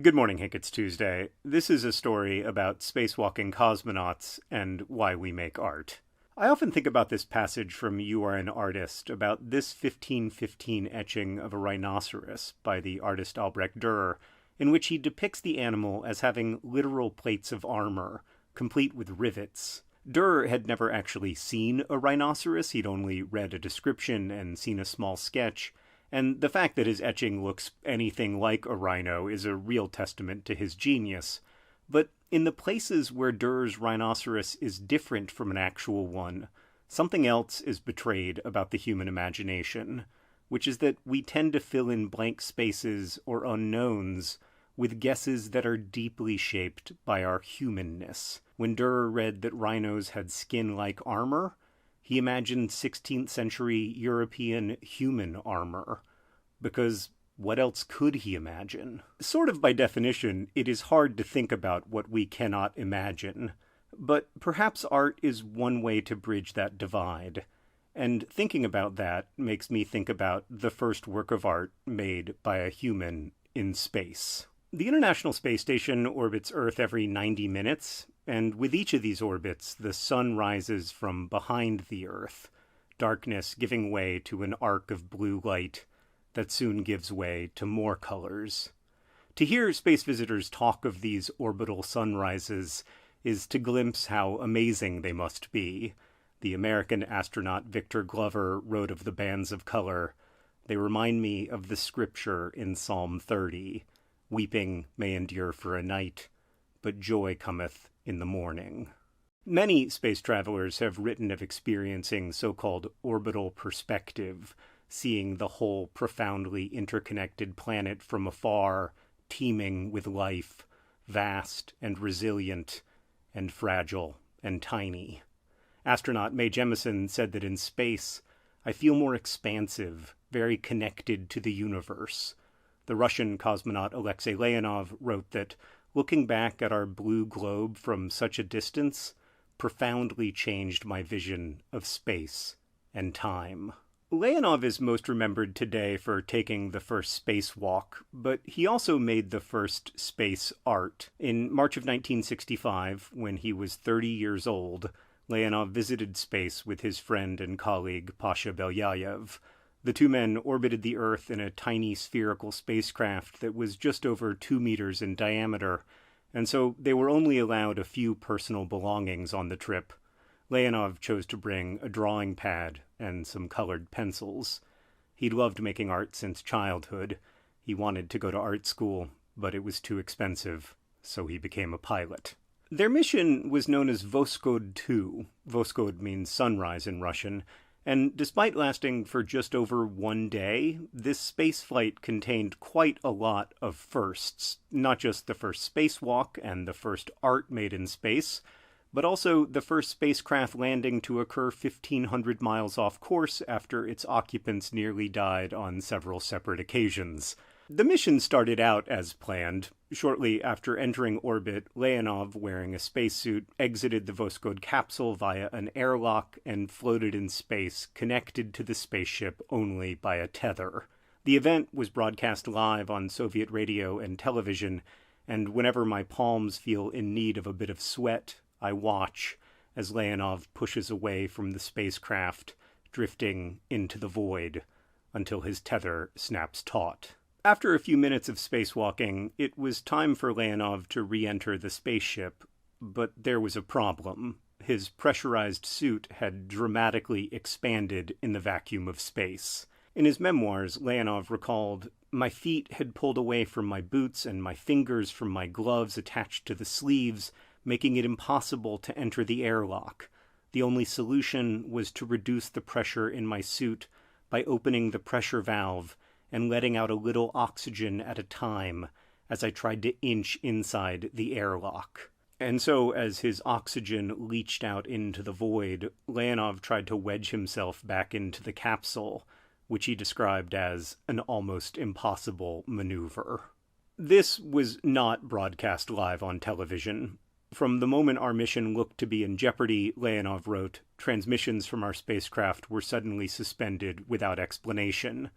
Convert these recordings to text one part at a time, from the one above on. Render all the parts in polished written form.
Good morning, Hank. It's Tuesday. This is a story about spacewalking cosmonauts and why we make art. I often think about this passage from You Are an Artist, about this 1515 etching of a rhinoceros by the artist Albrecht Dürer, in which he depicts the animal as having literal plates of armor, complete with rivets. Dürer had never actually seen a rhinoceros, he'd only read a description and seen a small sketch, and the fact that his etching looks anything like a rhino is a real testament to his genius. But in the places where Dürer's rhinoceros is different from an actual one, something else is betrayed about the human imagination, which is that we tend to fill in blank spaces or unknowns with guesses that are deeply shaped by our humanness. When Dürer read that rhinos had skin-like armor, he imagined 16th century European human armor, because what else could he imagine? Sort of by definition, it is hard to think about what we cannot imagine, but perhaps art is one way to bridge that divide. And thinking about that makes me think about the first work of art made by a human in space. The International Space Station orbits Earth every 90 minutes, and with each of these orbits, the sun rises from behind the Earth, darkness giving way to an arc of blue light that soon gives way to more colors. To hear space visitors talk of these orbital sunrises is to glimpse how amazing they must be. The American astronaut Victor Glover wrote of the bands of color, "They remind me of the scripture in Psalm 30, weeping may endure for a night, but joy cometh in the morning." Many space travelers have written of experiencing so-called orbital perspective, seeing the whole profoundly interconnected planet from afar, teeming with life, vast and resilient and fragile and tiny. Astronaut Mae Jemison said that in space, I feel more expansive, very connected to the universe. The Russian cosmonaut Alexei Leonov wrote that looking back at our blue globe from such a distance profoundly changed my vision of space and time. Leonov is most remembered today for taking the first spacewalk, but he also made the first space art. In March of 1965, when he was 30 years old, Leonov visited space with his friend and colleague Pasha Belyayev. The two men orbited the Earth in a tiny spherical spacecraft that was just over 2 meters in diameter, and so they were only allowed a few personal belongings on the trip. Leonov chose to bring a drawing pad and some colored pencils. He'd loved making art since childhood. He wanted to go to art school, but it was too expensive, so he became a pilot. Their mission was known as Voskod 2. Voskod means sunrise in Russian, and despite lasting for just over 1 day, this spaceflight contained quite a lot of firsts. Not just the first spacewalk and the first art made in space, but also the first spacecraft landing to occur 1,500 miles off course after its occupants nearly died on several separate occasions. The mission started out as planned. Shortly after entering orbit, Leonov, wearing a spacesuit, exited the Voskod capsule via an airlock and floated in space, connected to the spaceship only by a tether. The event was broadcast live on Soviet radio and television, and whenever my palms feel in need of a bit of sweat, I watch as Leonov pushes away from the spacecraft, drifting into the void until his tether snaps taut. After a few minutes of spacewalking, it was time for Leonov to re-enter the spaceship, but there was a problem. His pressurized suit had dramatically expanded in the vacuum of space. In his memoirs, Leonov recalled, "My feet had pulled away from my boots and my fingers from my gloves attached to the sleeves, making it impossible to enter the airlock. The only solution was to reduce the pressure in my suit by opening the pressure valve and letting out a little oxygen at a time as I tried to inch inside the airlock." And so, as his oxygen leached out into the void, Leonov tried to wedge himself back into the capsule, which he described as an almost impossible maneuver. This was not broadcast live on television. From the moment our mission looked to be in jeopardy, Leonov wrote, transmissions from our spacecraft were suddenly suspended without explanation.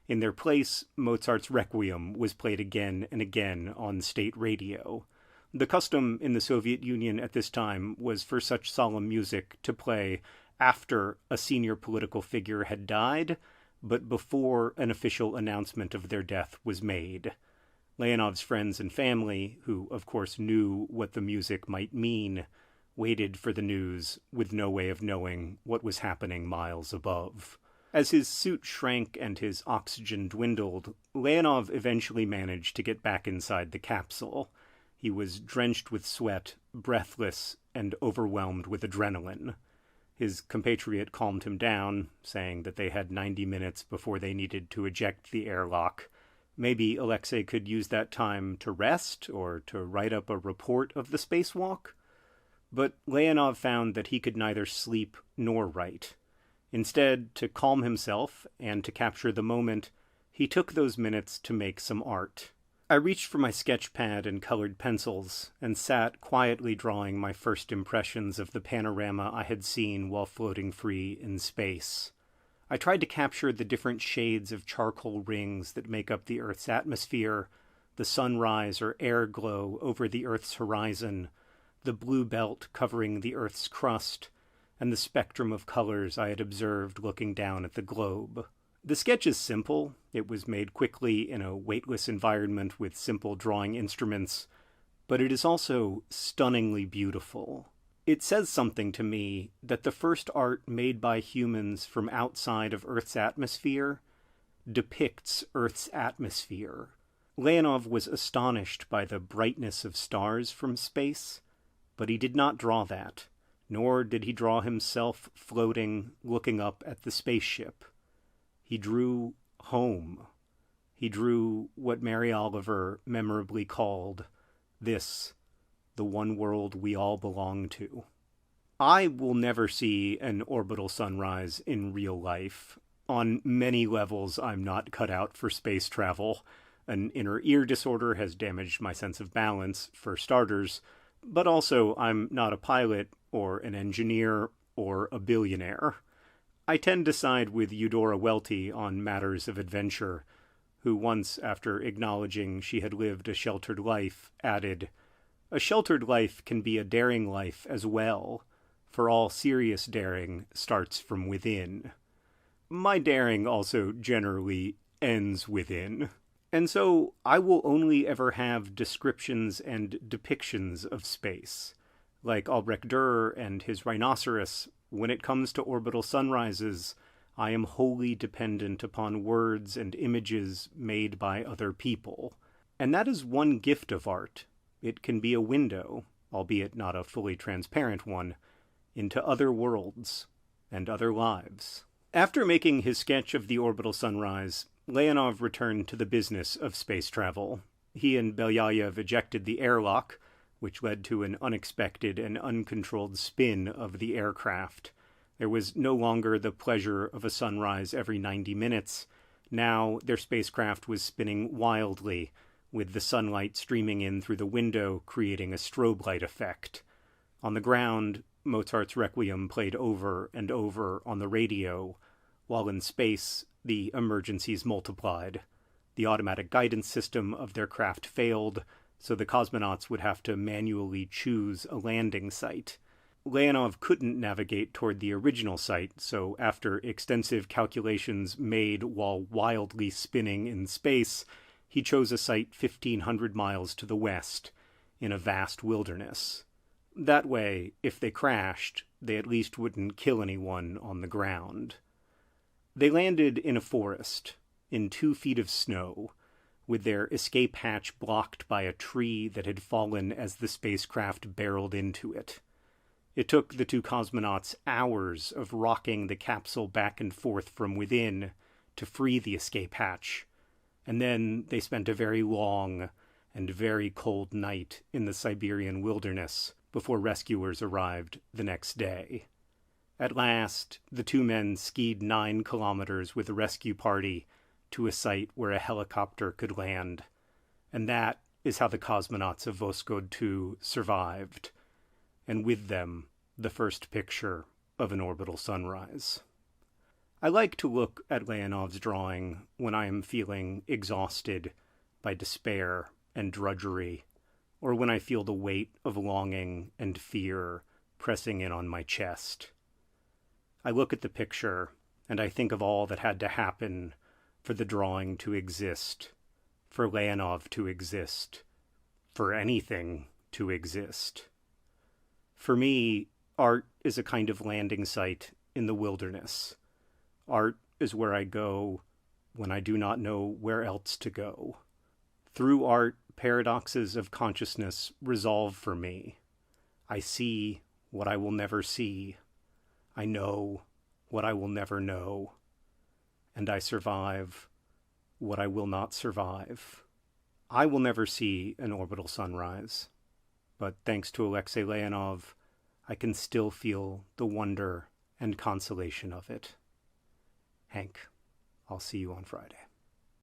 In their place, Mozart's Requiem was played again and again on state radio. The custom in the Soviet Union at this time was for such solemn music to play after a senior political figure had died, but before an official announcement of their death was made. Leonov's friends and family, who of course knew what the music might mean, waited for the news with no way of knowing what was happening miles above. As his suit shrank and his oxygen dwindled, Leonov eventually managed to get back inside the capsule. He was drenched with sweat, breathless, and overwhelmed with adrenaline. His compatriot calmed him down, saying that they had 90 minutes before they needed to eject the airlock. Maybe Alexei could use that time to rest or to write up a report of the spacewalk? But Leonov found that he could neither sleep nor write. Instead, to calm himself and to capture the moment, he took those minutes to make some art. I reached for my sketch pad and colored pencils and sat quietly drawing my first impressions of the panorama I had seen while floating free in space. I tried to capture the different shades of charcoal rings that make up the Earth's atmosphere, the sunrise or air glow over the Earth's horizon, the blue belt covering the Earth's crust, and the spectrum of colors I had observed looking down at the globe. The sketch is simple. It was made quickly in a weightless environment with simple drawing instruments, but it is also stunningly beautiful. It says something to me that the first art made by humans from outside of Earth's atmosphere depicts Earth's atmosphere. Leonov was astonished by the brightness of stars from space, but he did not draw that, nor did he draw himself floating, looking up at the spaceship. He drew home. He drew what Mary Oliver memorably called this, the one world we all belong to. I will never see an orbital sunrise in real life. On many levels, I'm not cut out for space travel. An inner ear disorder has damaged my sense of balance, for starters, but also I'm not a pilot or an engineer or a billionaire. I tend to side with Eudora Welty on matters of adventure, who once, after acknowledging she had lived a sheltered life, added, "A sheltered life can be a daring life as well, for all serious daring starts from within." My daring also generally ends within. And so I will only ever have descriptions and depictions of space. Like Albrecht Dürer and his rhinoceros, when it comes to orbital sunrises, I am wholly dependent upon words and images made by other people. And that is one gift of art. It can be a window, albeit not a fully transparent one, into other worlds and other lives. After making his sketch of the orbital sunrise, Leonov returned to the business of space travel. He and Belyayev ejected the airlock, which led to an unexpected and uncontrolled spin of the aircraft. There was no longer the pleasure of a sunrise every 90 minutes. Now their spacecraft was spinning wildly, with the sunlight streaming in through the window, creating a strobe light effect. On the ground, Mozart's Requiem played over and over on the radio, while in space, the emergencies multiplied. The automatic guidance system of their craft failed, so the cosmonauts would have to manually choose a landing site. Leonov couldn't navigate toward the original site, so after extensive calculations made while wildly spinning in space, he chose a site 1,500 miles to the west, in a vast wilderness. That way, if they crashed, they at least wouldn't kill anyone on the ground. They landed in a forest, in 2 feet of snow, with their escape hatch blocked by a tree that had fallen as the spacecraft barreled into it. It took the 2 cosmonauts hours of rocking the capsule back and forth from within to free the escape hatch, and then they spent a very long and very cold night in the Siberian wilderness before rescuers arrived the next day. At last, the 2 men skied 9 kilometers with a rescue party to a site where a helicopter could land. And that is how the cosmonauts of Voskhod 2 survived. And with them, the first picture of an orbital sunrise. I like to look at Leonov's drawing when I am feeling exhausted by despair and drudgery, or when I feel the weight of longing and fear pressing in on my chest. I look at the picture, and I think of all that had to happen for the drawing to exist, for Leonov to exist, for anything to exist. For me, art is a kind of landing site in the wilderness. Art is where I go when I do not know where else to go. Through art, paradoxes of consciousness resolve for me. I see what I will never see. I know what I will never know. And I survive what I will not survive. I will never see an orbital sunrise, but thanks to Alexei Leonov, I can still feel the wonder and consolation of it. Hank, I'll see you on Friday.